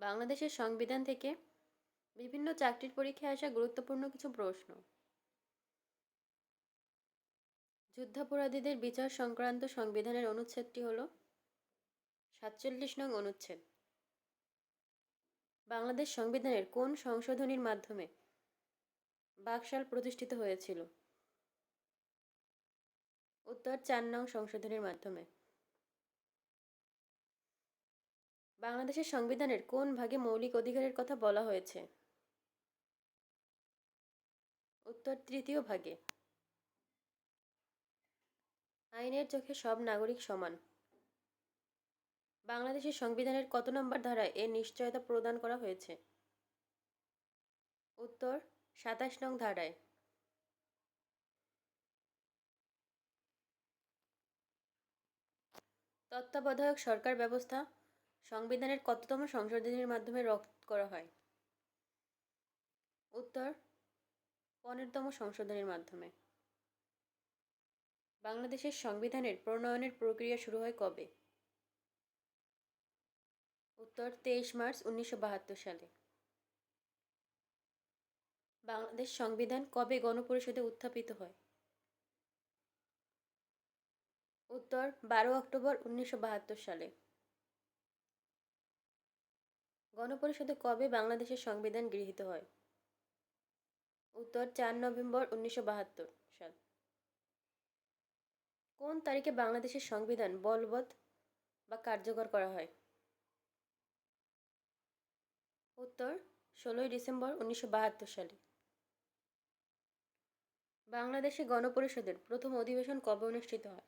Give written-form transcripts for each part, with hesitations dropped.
বাংলাদেশের সংবিধান থেকে বিভিন্ন চাকরির পরীক্ষায় আসা গুরুত্বপূর্ণ কিছু প্রশ্ন। যুদ্ধাপরাধীদের বিচার সংক্রান্ত সংবিধানের অনুচ্ছেদটি হল 47 নং অনুচ্ছেদ। বাংলাদেশ সংবিধানের কোন সংশোধনীর মাধ্যমে বাকশাল প্রতিষ্ঠিত হয়েছিল? উত্তর 4 নং সংশোধনীর মাধ্যমে। বাংলাদেশের সংবিধানের কোন ভাগে মৌলিক অধিকারের কথা বলা হয়েছে? উত্তর 3য় ভাগে। আইনের চোখে সব নাগরিক সমান। বাংলাদেশের সংবিধানের কত নম্বর ধারায় এর নিশ্চয়তা প্রদান করা হয়েছে? উত্তর 27 নং ধারায়। তত্ত্বাবধায়ক সরকার ব্যবস্থা সংবিধানের কততম সংশোধনীর মাধ্যমে রদ করা হয়? উত্তর 15তম সংশোধনীর মাধ্যমে। বাংলাদেশের সংবিধানের প্রণয়নের প্রক্রিয়া শুরু হয় কবে? উত্তর 23 মার্চ 1972 সালে। বাংলাদেশ সংবিধান কবে গণপরিষদে উত্থাপিত হয়? উত্তর 12 অক্টোবর 1972 সালে। গণপরিষদে কবে বাংলাদেশের সংবিধান গৃহীত হয়? উত্তর 4 নভেম্বর 1972 সাল। কোন তারিখে বাংলাদেশের সংবিধান বলবৎ বা কার্যকর করা হয়? উত্তর 16 ডিসেম্বর 1972 সালে। বাংলাদেশে গণপরিষদের প্রথম অধিবেশন কবে অনুষ্ঠিত হয়?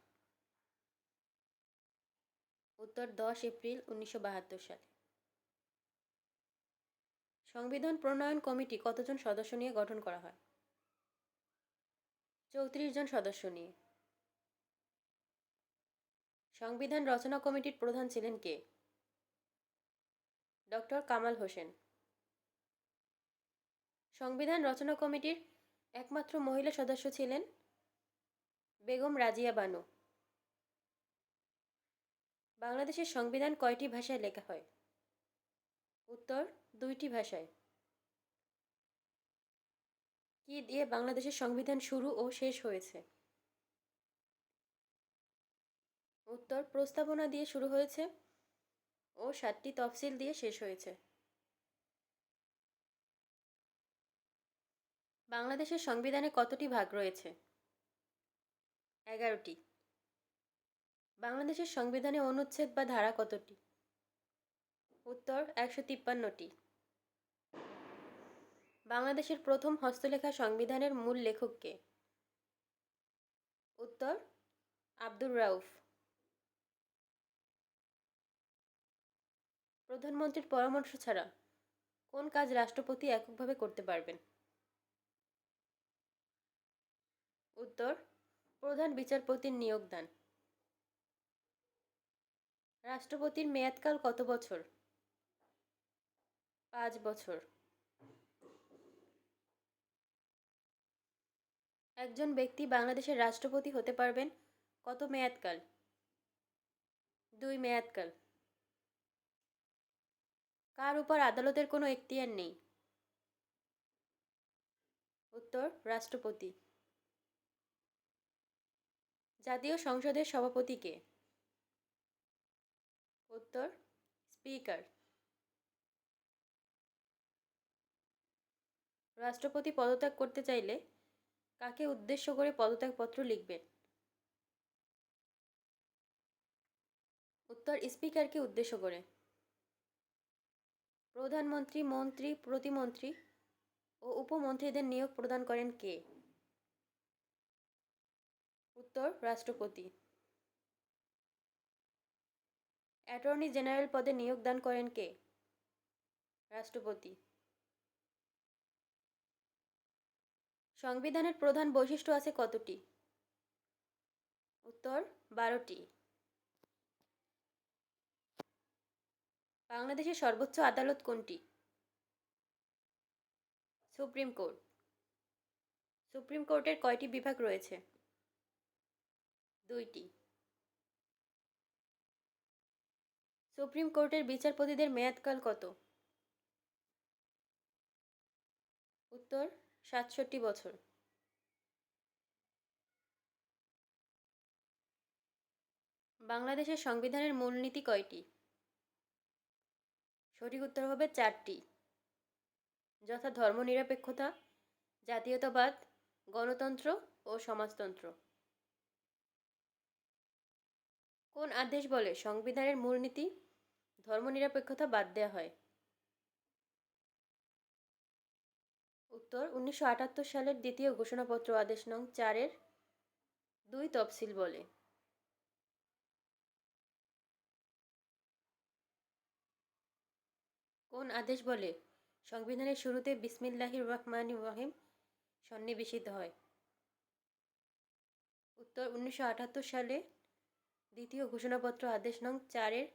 উত্তর 10 এপ্রিল 1972 সালে। সংবিধান প্রণয়ন কমিটি কতজন সদস্য নিয়ে গঠন করা হয়? 34 জন সদস্য নিয়ে। সংবিধান রচনা কমিটির প্রধান ছিলেন কে? ডক্টর কামাল হোসেন। সংবিধান রচনা কমিটির একমাত্র মহিলা সদস্য ছিলেন বেগম রাজিয়া বানু। বাংলাদেশের সংবিধান কয়টি ভাষায় লেখা হয়? উত্তর 2টি ভাষায়। কি দিয়ে বাংলাদেশের সংবিধান শুরু ও শেষ হয়েছে? উত্তর প্রস্তাবনা দিয়ে শুরু হয়েছে ও 7টি তফসিল দিয়ে শেষ হয়েছে। বাংলাদেশের সংবিধানে কতটি ভাগ রয়েছে? 11টি। বাংলাদেশের সংবিধানে অনুচ্ছেদ বা ধারা কতটি? উত্তর 153টি। বাংলাদেশের প্রথম হস্তলেখা সংবিধানের মূল লেখক কে? উত্তর আব্দুর রাউফ। প্রধানমন্ত্রীর পরামর্শ ছাড়া কোন কাজ রাষ্ট্রপতি এককভাবে করতে পারবেন? উত্তর প্রধান বিচারপতির নিয়োগদান। রাষ্ট্রপতির মেয়াদকাল কত বছর? 5 বছর। একজন ব্যক্তি বাংলাদেশের রাষ্ট্রপতি হতে পারবেন কত মেয়াদকাল? 2 মেয়াদকাল। কার উপর আদালতের কোনো এখতিয়ার নেই? উত্তর রাষ্ট্রপতি। জাতীয় সংসদের সভাপতি কে? উত্তর স্পিকার। রাষ্ট্রপতি পদত্যাগ করতে চাইলে কাকে উদ্দেশ্য করে পদত্যাগপত্র লিখবেন? উত্তর স্পিকারকে উদ্দেশ্য করে। প্রধানমন্ত্রী, মন্ত্রী, প্রতিমন্ত্রী ও উপমন্ত্রীদের নিয়োগ প্রদান করেন কে? উত্তর রাষ্ট্রপতি। অ্যাটর্নি জেনারেল পদে নিয়োগ দান করেন কে? রাষ্ট্রপতি। সংবিধানের প্রধান বৈশিষ্ট্য আছে কতটি? উত্তর 12টি। বাংলাদেশের সর্বোচ্চ আদালত কোনটি? Supreme court. সুপ্রিম কোর্টের কয়টি বিভাগ রয়েছে? 2টি। সুপ্রিম কোর্টের বিচারপতিদের মেয়াদকাল কত? উত্তর ৬৭ বছর। বাংলাদেশের সংবিধানের মূলনীতি কয়টি? সঠিক উত্তর হবে 4টি, যথা ধর্মনিরপেক্ষতা, জাতীয়তাবাদ, গণতন্ত্র ও সমাজতন্ত্র। কোন আদেশ বলে সংবিধানের মূলনীতি ধর্মনিরপেক্ষতা বাদ দেওয়া হয়? উত্তর 1978 সালের দ্বিতীয় ঘোষণাপত্র আদেশ নং 4-এর 2 তফসিল বলে। কোন আদেশ বলে সংবিধানের শুরুতে বিসমিল্লাহির রহমানির রহিম সন্নিবেশিত হয়? উত্তর 1978 সালে দ্বিতীয় ঘোষণাপত্র আদেশ নং 4-এর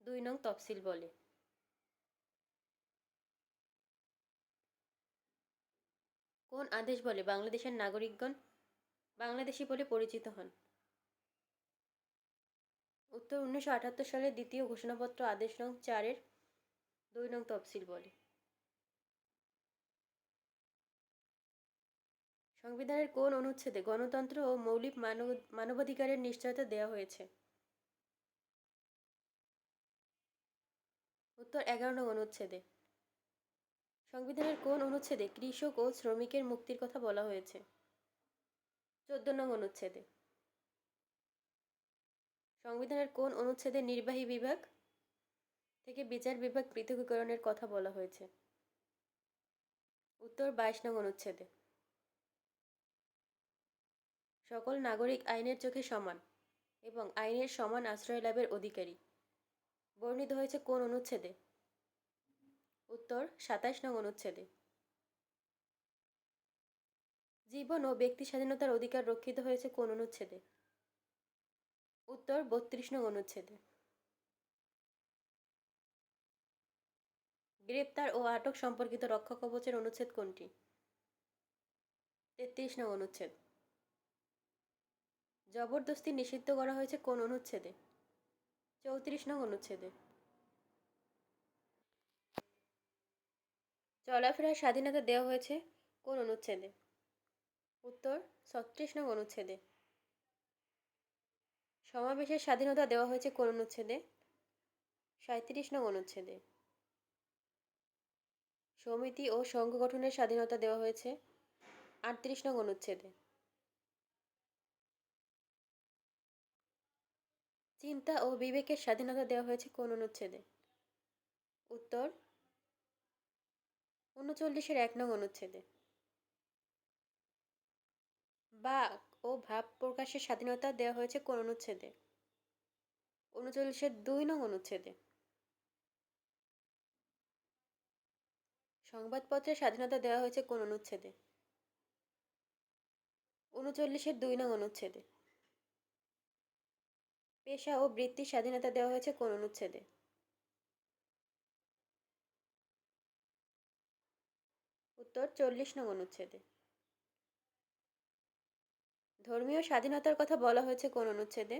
2 নং তফসিল বলে। কোন আদেশ বলে বাংলাদেশের নাগরিকগণ বাংলাদেশী বলে পরিচিত হন? উত্তর 1978 সালের দ্বিতীয় ঘোষণাপত্র আদেশ নং 4-এর 2 নং তফসিল বলে। সংবিধানের কোন অনুচ্ছেদে গণতন্ত্র ও মৌলিক মানবাধিকারের নিশ্চয়তা দেওয়া হয়েছে? উত্তর 11 নং অনুচ্ছেদে। সংবিধানের কোন অনুচ্ছেদে কৃষক ও শ্রমিকের মুক্তির কথা বলা হয়েছে? 14 নং অনুচ্ছেদে। সংবিধানের কোন অনুচ্ছেদে নির্বাহী বিভাগ থেকে বিচার বিভাগ পৃথকীকরণের কথা বলা হয়েছে? উত্তর 22 নং অনুচ্ছেদে। সকল নাগরিক আইনের চোখে সমান এবং আইনের সমান আশ্রয় লাভের অধিকারী বর্ণিত হয়েছে কোন অনুচ্ছেদে? উত্তর 27 নং অনুচ্ছেদে। জীবন ও ব্যক্তি স্বাধীনতার অধিকার রক্ষিত হয়েছে কোন অনুচ্ছেদে? উত্তর 32 নং অনুচ্ছেদে। গ্রেপ্তার ও আটক সম্পর্কিত রক্ষা কবচের অনুচ্ছেদ কোনটি? 33 নং অনুচ্ছেদ। জবরদস্তি নিষিদ্ধ করা হয়েছে কোন অনুচ্ছেদে? 34 নং অনুচ্ছেদে। চলাফেরার স্বাধীনতা দেওয়া হয়েছে কোন অনুচ্ছেদে? উত্তর 36 নং অনুচ্ছেদে। সমাবেশের স্বাধীনতা দেওয়া হয়েছে কোন অনুচ্ছেদে? 37 নং অনুচ্ছেদে। সমিতি ও সংঘ গঠনের স্বাধীনতা দেওয়া হয়েছে 38 নং অনুচ্ছেদে। চিন্তা ও বিবেকের স্বাধীনতা দেওয়া হয়েছে কোন অনুচ্ছেদে? উত্তর 39-এর 1 নং অনুচ্ছেদে। বাক ও ভাব প্রকাশের স্বাধীনতা দেওয়া হয়েছে কোন অনুচ্ছেদে? 39-এর 2 নং অনুচ্ছেদে। সংবাদপত্রের স্বাধীনতা দেওয়া হয়েছে কোন অনুচ্ছেদে? 39-এর 2 নং অনুচ্ছেদে। পেশা ও বৃত্তির স্বাধীনতা দেওয়া হয়েছে কোন অনুচ্ছেদে? উত্তর 40 নং অনুচ্ছেদে। ধর্মীয় স্বাধীনতার কথা বলা হয়েছে কোন অনুচ্ছেদে?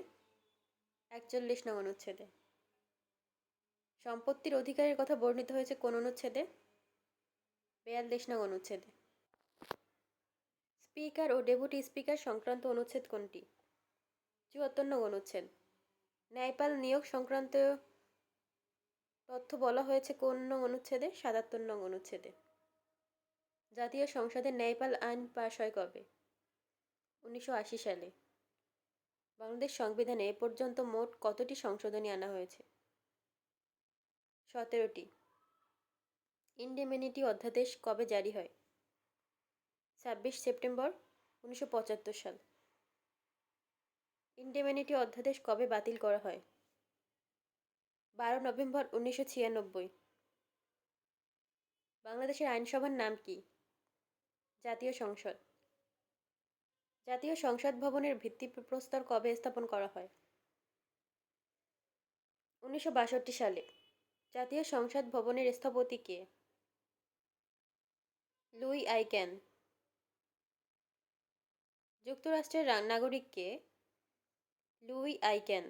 41 নং অনুচ্ছেদে। সম্পত্তির অধিকারের কথা বর্ণিত হয়েছে কোন অনুচ্ছেদে? 42 নং অনুচ্ছেদে। স্পিকার ও ডেপুটি স্পিকার সংক্রান্ত অনুচ্ছেদ কোনটি? 74 নং অনুচ্ছেদ। ন্যায়পাল নিয়োগ সংক্রান্ত তথ্য বলা হয়েছে কোন নং অনুচ্ছেদে? 77 নং অনুচ্ছেদে। জাতীয় সংসদে ন্যায়পাল আইন পাশ হয় কবে? 1980 সালে। বাংলাদেশ সংবিধানে এ পর্যন্ত মোট কতটি সংশোধনী আনা হয়েছে? 17টি। ইনডেমনিটি অধ্যাদেশ কবে জারি হয়? 26 সেপ্টেম্বর 1975 সাল। ইনডেমনিটি অধ্যাদেশ কবে বাতিল করা হয়? 12 নভেম্বর 1996। বাংলাদেশের আইনসভার নাম কি? জাতীয় সংসদ। জাতীয় সংসদ ভবনের ভিত্তিপ্রস্তর কবে স্থাপন করা হয়? 1962 সালে। জাতীয় সংসদ ভবনের স্থপতি কে? Luis ICANN. যুক্তরাষ্ট্রের নাগরিক কে? Luis ICANN.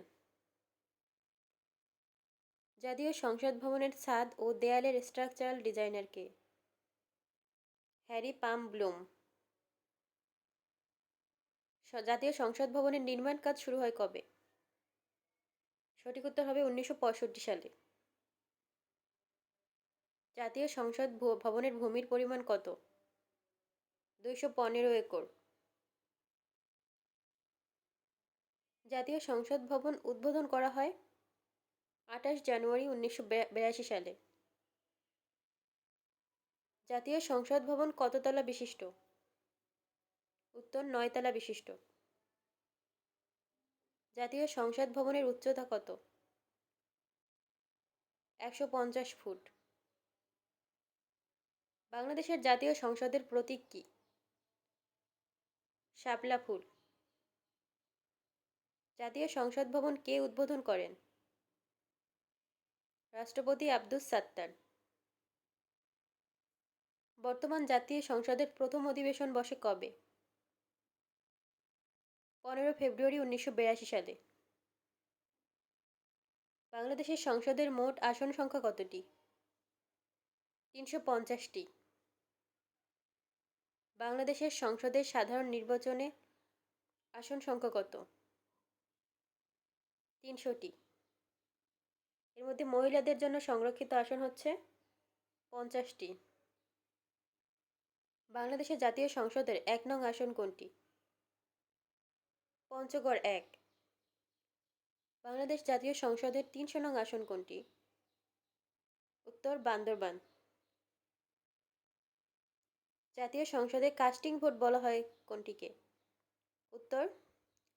জাতীয় সংসদ ভবনের ছাদ ও দেয়ালের স্ট্রাকচারাল ডিজাইনার কে? হ্যারি পাম ব্লুম। জাতীয় সংসদ ভবনের নির্মাণ কাজ শুরু হয় কবে? সঠিক উত্তর হবে 1965 সালে। জাতীয় সংসদ ভবনের ভূমির পরিমাণ কত? 215 একর। জাতীয় সংসদ ভবন উদ্বোধন করা হয় 28 জানুয়ারি 1982 সালে। জাতীয় সংসদ ভবন কত তলা বিশিষ্ট? উত্তর 9 তলা বিশিষ্ট। জাতীয় সংসদ ভবনের উচ্চতা কত? 150 ফুট। বাংলাদেশের জাতীয় সংসদের প্রতীক কি? শাপলা ফুল। জাতীয় সংসদ ভবন কে উদ্বোধন করেন? রাষ্ট্রপতি আব্দুস সাত্তার। বর্তমান জাতীয় সংসদের প্রথম অধিবেশন বসে কবে? 15 ফেব্রুয়ারি 1982 সালে। বাংলাদেশের সংসদের মোট আসন সংখ্যা কতটি? 350টি। বাংলাদেশের সংসদের সাধারণ নির্বাচনে আসন সংখ্যা কত? 300টি। এর মধ্যে মহিলাদের জন্য সংরক্ষিত আসন হচ্ছে 50টি। বাংলাদেশের জাতীয় সংসদের 1 নং আসন কোনটি? পঞ্চগড় 1। বাংলাদেশ জাতীয় সংসদের 300 নং আসন কোনটি? উত্তর বান্দরবান। জাতীয় সংসদে কাস্টিং ভোট বলা হয় কোনটিকে? উত্তর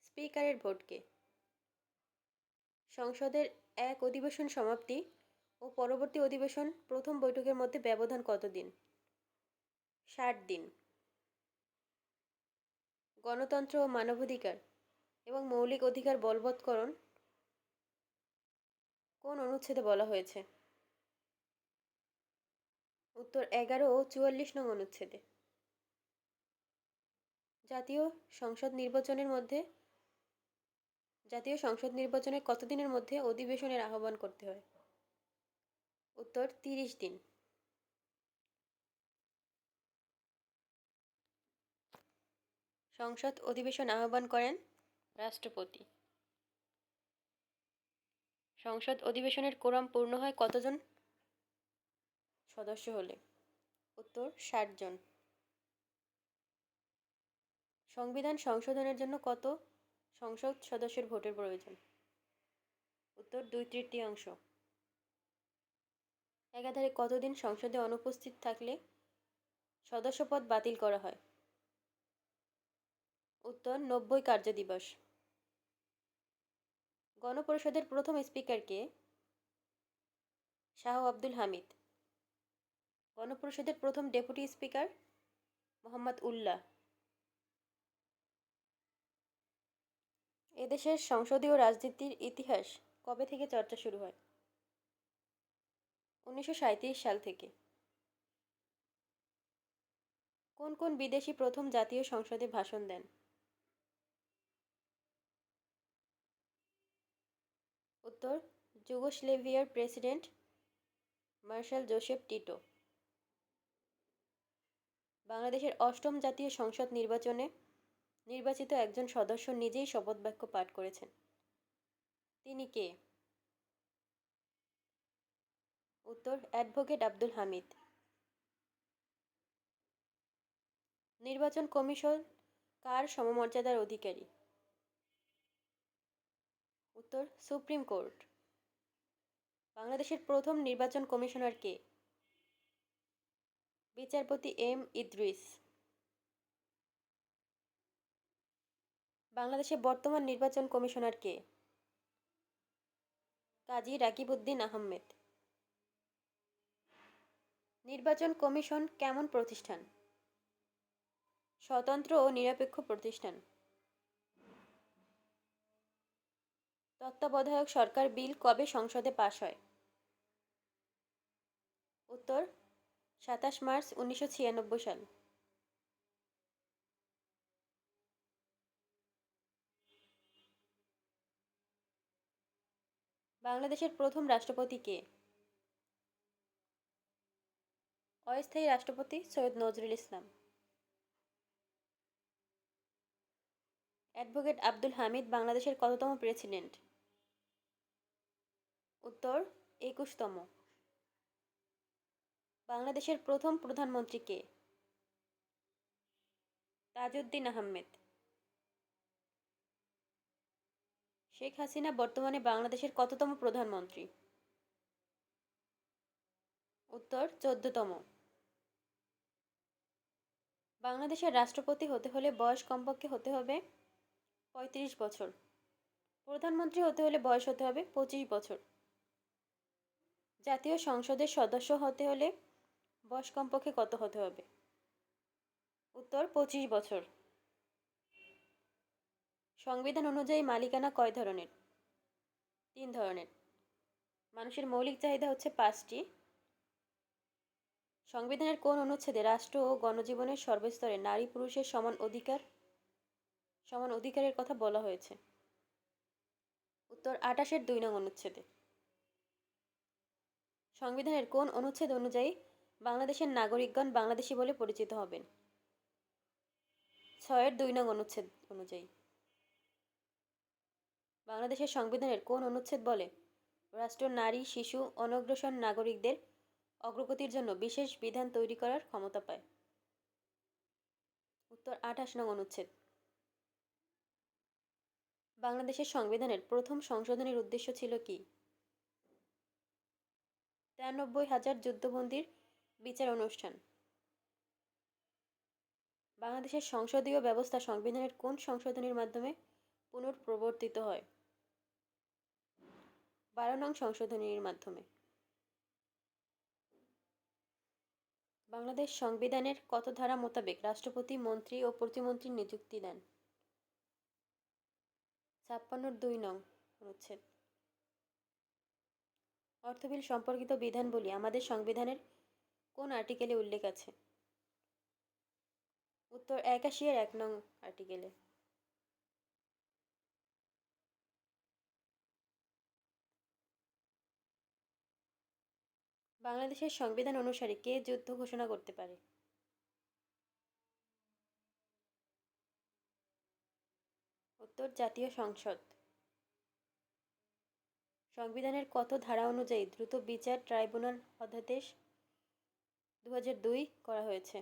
স্পিকারের ভোটকে। সংসদের এক অধিবেশন সমাপ্তি ও পরবর্তী অধিবেশন প্রথম বৈঠকের মধ্যে ব্যবধান কতদিন? 60 দিন। গণতন্ত্র ও মানবাধিকার এবং মৌলিক অধিকার বলবৎকরণ কোন অনুচ্ছেদে বলা হয়েছে? উত্তর 11 ও 44 নং অনুচ্ছেদে। জাতীয় সংসদ নির্বাচনের কতদিনের মধ্যে অধিবেশনের আহ্বান করতে হয়? উত্তর 30 দিন। সংসদ অধিবেশন আহ্বান করেন রাষ্ট্রপতি। সংসদ অধিবেশনের কোরাম পূর্ণ হয় কতজন সদস্য হলে? উত্তর 60 জন। সংবিধান সংশোধনের জন্য কত সংসদ সদস্যের ভোটের প্রয়োজন? উত্তর 2/3। একাধারে কতদিন সংসদে অনুপস্থিত থাকলে সদস্যপদ বাতিল করা হয়? উত্তর 90 কার্যদিবস। গণপরিষদের প্রথম স্পিকার কে? শাহ আব্দুল হামিদ। গণপরিষদের প্রথম ডেপুটি স্পিকার? মোহাম্মদ উল্লাহ। এদেশের সংসদীয় রাজনীতির ইতিহাস কবে থেকে চর্চা শুরু হয়? 1937 সাল থেকে। কোন কোন বিদেশি প্রথম জাতীয় সংসদে ভাষণ দেন? উত্তর যুগোস্লেভিয়ার প্রেসিডেন্ট মার্শাল জোসেফ টিটো। বাংলাদেশের অষ্টম জাতীয় সংসদ নির্বাচনে নির্বাচিত একজন সদস্য নিজেই শপথ বাক্য পাঠ করেছেন। তিনি কে? উত্তর অ্যাডভোকেট আব্দুল হামিদ। নির্বাচন কমিশন কার সমমর্যাদার অধিকারী? উত্তর সুপ্রিম কোর্ট। বাংলাদেশের প্রথম নির্বাচন কমিশনার কে? বিচারপতি এম ইদ্রিস। বাংলাদেশের বর্তমান নির্বাচন কমিশনার কে? কাজী রাকিব উদ্দিন আহমেদ। নির্বাচন কমিশন কেমন প্রতিষ্ঠান? স্বতন্ত্র ও নিরপেক্ষ প্রতিষ্ঠান। তত্ত্বাবধায়ক সরকার বিল কবে সংসদে পাশ হয়? উত্তর 27 মার্চ 1996 সাল। বাংলাদেশের প্রথম রাষ্ট্রপতি কে? অস্থায়ী রাষ্ট্রপতি সৈয়দ নজরুল ইসলাম। অ্যাডভোকেট আব্দুল হামিদ বাংলাদেশের কততম প্রেসিডেন্ট? উত্তর 21তম। বাংলাদেশের প্রথম প্রধানমন্ত্রী কে? তাজউদ্দিন আহমেদ। শেখ হাসিনা বর্তমানে বাংলাদেশের কততম প্রধানমন্ত্রী? উত্তর 14তম। বাংলাদেশের রাষ্ট্রপতি হতে হলে বয়স কমপক্ষে হতে হবে 35 বছর। প্রধানমন্ত্রী হতে হলে বয়স হতে হবে 25 বছর। জাতীয় সংসদের সদস্য হতে হলে বয়স কমপক্ষে কত হতে হবে? উত্তর 25 বছর। সংবিধান অনুযায়ী মালিকানা কয় ধরনের? 3 ধরনের। মানুষের মৌলিক চাহিদা হচ্ছে 5টি। সংবিধানের কোন অনুচ্ছেদে রাষ্ট্র ও গণজীবনের সর্বস্তরে নারী পুরুষের সমান অধিকারের কথা বলা হয়েছে? উত্তর 28-এর 2 নং অনুচ্ছেদে। সংবিধানের কোন অনুচ্ছেদ অনুযায়ী বাংলাদেশের নাগরিকগণ বাংলাদেশী বলে পরিচিত হবেন? 6-এর 2 নং অনুচ্ছেদ অনুযায়ী। বাংলাদেশের সংবিধানের কোন অনুচ্ছেদ বলে রাষ্ট্র নারী, শিশু, অনগ্রসর নাগরিকদের অগ্রগতির জন্য বিশেষ বিধান তৈরি করার ক্ষমতা পায়? উত্তর 28 নং অনুচ্ছেদ। বাংলাদেশের সংবিধানের প্রথম সংশোধনীর উদ্দেশ্য ছিল কি? 93,000 যুদ্ধবন্দীর বিচার অনুষ্ঠান। বাংলাদেশের সংসদীয় ব্যবস্থা সংবিধানের কোন সংশোধনীর মাধ্যমে পুনঃপ্রবর্তিত হয়? 12 নং সংশোধনীর মাধ্যমে। বাংলাদেশ সংবিধানের কত ধারা মোতাবেক রাষ্ট্রপতি মন্ত্রী ও প্রতিমন্ত্রীর নিযুক্তি দেন? 56-র 2 নং অনুচ্ছেদ। অর্থ বিল সম্পর্কিত বিধানবলী আমাদের সংবিধানের কোন আর্টিকেলে উল্লেখ আছে? উত্তর 81-এর 1 নং আর্টিকেলে। বাংলাদেশের সংবিধান অনুসারে কে যুদ্ধ ঘোষণা করতে পারে? উত্তর জাতীয় সংসদ। সংবিধানের কত ধারা অনুযায়ী দ্রুত বিচার ট্রাইব্যুনাল অধ্যাদেশ 2002 করা হয়েছে?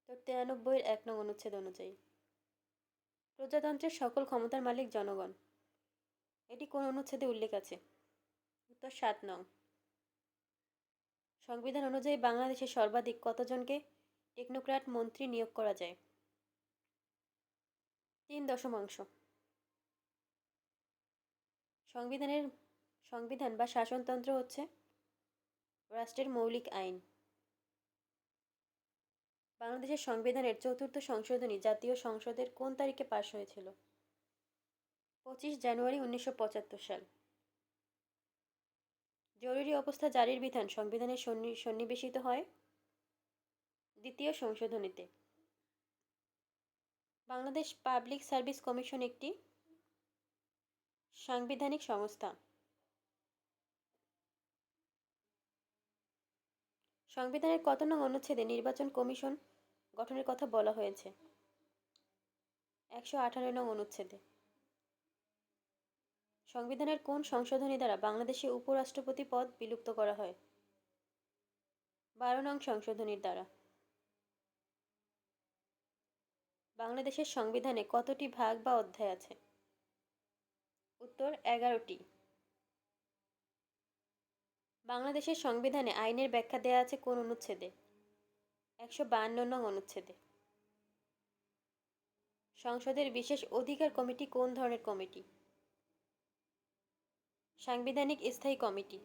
তো 93-এর 1 নং অনুচ্ছেদ অনুযায়ী। প্রজাতন্ত্রের সকল ক্ষমতার মালিক জনগণ, এটি কোন অনুচ্ছেদে উল্লেখ আছে? উত্তর 7 নং। সংবিধান অনুযায়ী বাংলাদেশে সর্বাধিক কতজনকে টেকনোক্র্যাট মন্ত্রী নিয়োগ করা যায়? 3 দশমাংশ। সংবিধান বা শাসনতন্ত্র হচ্ছে রাষ্ট্রের মৌলিক আইন। বাংলাদেশের সংবিধানের 4র্থ সংশোধনী জাতীয় সংসদের কোন তারিখে পাশ হয়েছিল? 25 জানুয়ারি 1975 সাল। জরুরি অবস্থা জারির বিধান সংবিধানে সন্নিবেশিত হয় 2য় সংশোধনীতে। বাংলাদেশ পাবলিক সার্ভিস কমিশন একটি সাংবিধানিক সংস্থা। সংবিধানের কত নং অনুচ্ছেদে নির্বাচন কমিশন গঠনের কথা বলা হয়েছে? 118 নং অনুচ্ছেদে। সংবিধানের কোন সংশোধনী দ্বারা বাংলাদেশে উপরাষ্ট্রপতি পদ বিলুপ্ত করা হয়? 12 নং সংশোধনীর দ্বারা। বাংলাদেশের সংবিধানে কতটি ভাগ বা অধ্যায় আছে? উত্তর 11টি। বাংলাদেশের সংবিধানে আইনের ব্যাখ্যা দেয়া আছে কোন অনুচ্ছেদে? 152 নং অনুচ্ছেদে। সংসদের বিশেষ অধিকার কমিটি কোন ধরনের কমিটি? সাংবিধানিক স্থায়ী কমিটি।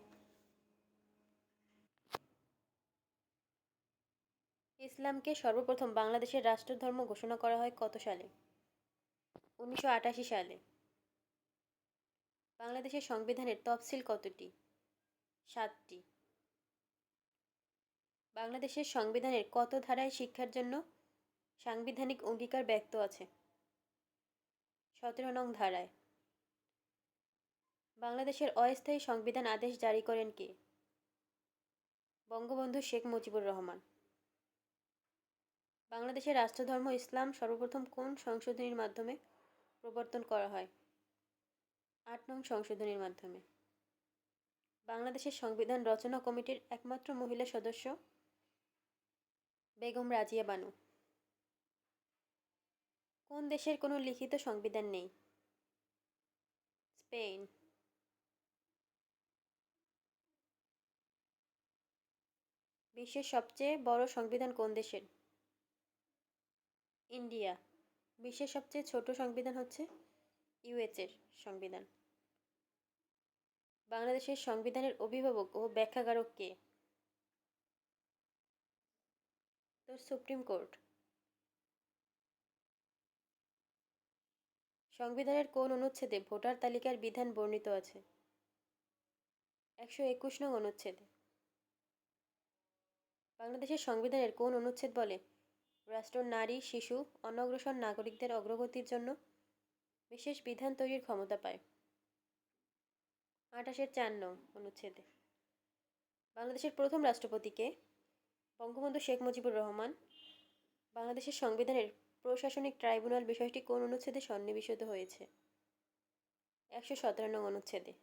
ইসলামকে সর্বপ্রথম বাংলাদেশের রাষ্ট্রধর্ম ঘোষণা করা হয় কত সালে? 1988 সালে। বাংলাদেশের সংবিধানের তফসিল কতটি? 7টি। বাংলাদেশের সংবিধানের কত ধারায় শিক্ষার জন্য সাংবিধানিক অঙ্গীকার ব্যক্ত আছে? 17 নং ধারায়। বাংলাদেশের অস্থায়ী সংবিধান আদেশ জারি করেন কে? বঙ্গবন্ধু শেখ মুজিবুর রহমান। বাংলাদেশের রাষ্ট্রধর্ম ইসলাম সর্বপ্রথম কোন সংশোধনীর মাধ্যমে প্রবর্তন করা হয়? 8 নং সংশোধনীর মাধ্যমে। বাংলাদেশের সংবিধান রচনা কমিটির একমাত্র মহিলা সদস্য বেগম রাজিয়া বানু। কোন দেশের কোনো লিখিত সংবিধান নেই? স্পেন। বিশ্বের সবচেয়ে বড় সংবিধান কোন দেশের? ইন্ডিয়া। বিশ্বের সবচেয়ে ছোট সংবিধান হচ্ছে ইউএসের সংবিধান। বাংলাদেশের সংবিধানের অভিভাবক ও ব্যাখ্যাকারক কে? তো সুপ্রিম কোর্ট। সংবিধানের কোন অনুচ্ছেদে ভোটার তালিকার বিধান বর্ণিত আছে? 121 নং অনুচ্ছেদে। বাংলাদেশের সংবিধানের কোন অনুচ্ছেদ বলে রাষ্ট্র নারী, শিশু, অনগ্রসর নাগরিকদের অগ্রগতির জন্য বিশেষ বিধান তৈরির ক্ষমতা পায়? 28-4 নং অনুচ্ছেদে। বাংলাদেশের প্রথম রাষ্ট্রপতি কে? বঙ্গবন্ধু শেখ মুজিবুর রহমান। বাংলাদেশের সংবিধানের প্রশাসনিক ট্রাইব্যুনাল বিষয়টি কোন অনুচ্ছেদে সন্নিবেশিত হয়েছে? 117 নং অনুচ্ছেদে।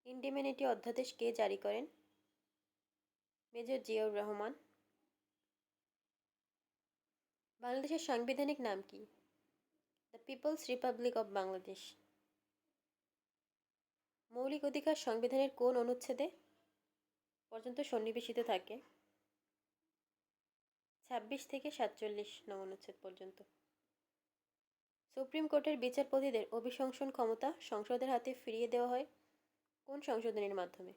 ইন্ডিমেনিটি অধ্যাদেশ কে জারি করেন? মেজর জিয়াউর রহমান। বাংলাদেশের সাংবিধানিক নাম কি? The people's republic of Bangladesh. মৌলিক অধিকার সংবিধানের কোন অনুচ্ছেদে পর্যন্ত সন্নিবেশিত থাকে? 26 থেকে 47 নং অনুচ্ছেদ পর্যন্ত। সুপ্রিম কোর্টের বিচারপতিদের অভিশংসন ক্ষমতা সংসদের হাতে ফিরিয়ে দেওয়া হয় কোন সংশোধনীর মাধ্যমে?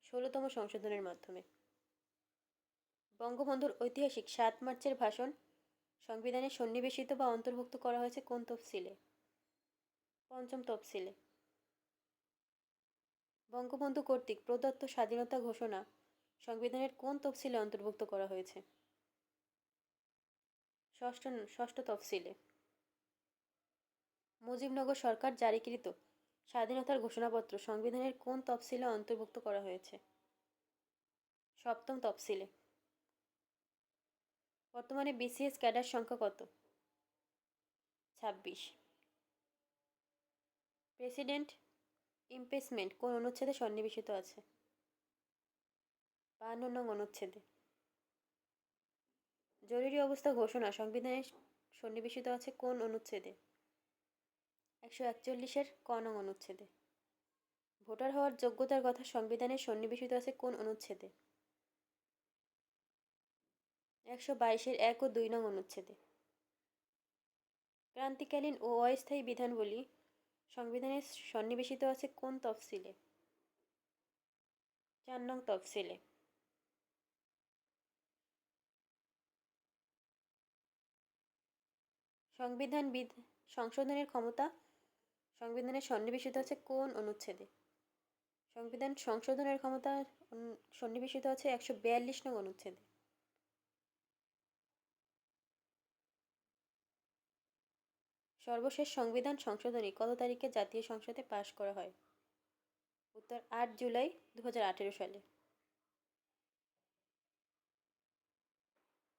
16তম সংশোধনের মাধ্যমে। বঙ্গবন্ধুর ঐতিহাসিক 7 মার্চের ভাষণ সংবিধানে সন্নিবেশিত বা অন্তর্ভুক্ত করা হয়েছে কোন তফসিলে? 5ম তফসিলে। বঙ্গবন্ধু কর্তৃক প্রদত্ত স্বাধীনতা ঘোষণা সংবিধানের কোন তফসিলে অন্তর্ভুক্ত করা হয়েছে? 6ষ্ঠ তফসিলে। মুজিবনগর সরকার জারিকৃত স্বাধীনতার ঘোষণাপত্র সংবিধানের কোন তফসিলে অন্তর্ভুক্ত করা হয়েছে? 7ম তফসিলে। বর্তমানে বিসিএস ক্যাডার সংখ্যা কত? 26। প্রেসিডেন্ট ইমপিচমেন্ট কোন অনুচ্ছেদে সন্নিবেশিত আছে? 52 নং অনুচ্ছেদে। জরুরি অবস্থা ঘোষণা সংবিধানে সন্নিবেশিত আছে কোন অনুচ্ছেদে? 141-এর ক নং অনুচ্ছেদে। ভোটার হওয়ার যোগ্যতার কথা সংবিধানে সন্নিবেশিত আছে কোন অনুচ্ছেদে? 122-এর 1 ও 2 নং অনুচ্ছেদে। ক্রান্তিকালীন ও অস্থায়ী বিধানগুলি সংবিধানে সন্নিবেশিত আছে কোন তফসিলে? 4 নং তফসিলে। সংশোধনের ক্ষমতা সংবিধানে সন্নিবেশিত আছে কোন অনুচ্ছেদে? সংবিধান সংশোধনের ক্ষমতা সন্নিবেশিত আছে 142 নং অনুচ্ছেদে। সর্বশেষ সংবিধান সংশোধনী কত তারিখে জাতীয় সংসদে পাশ করা হয়? উত্তর 8 জুলাই 2018 সালে।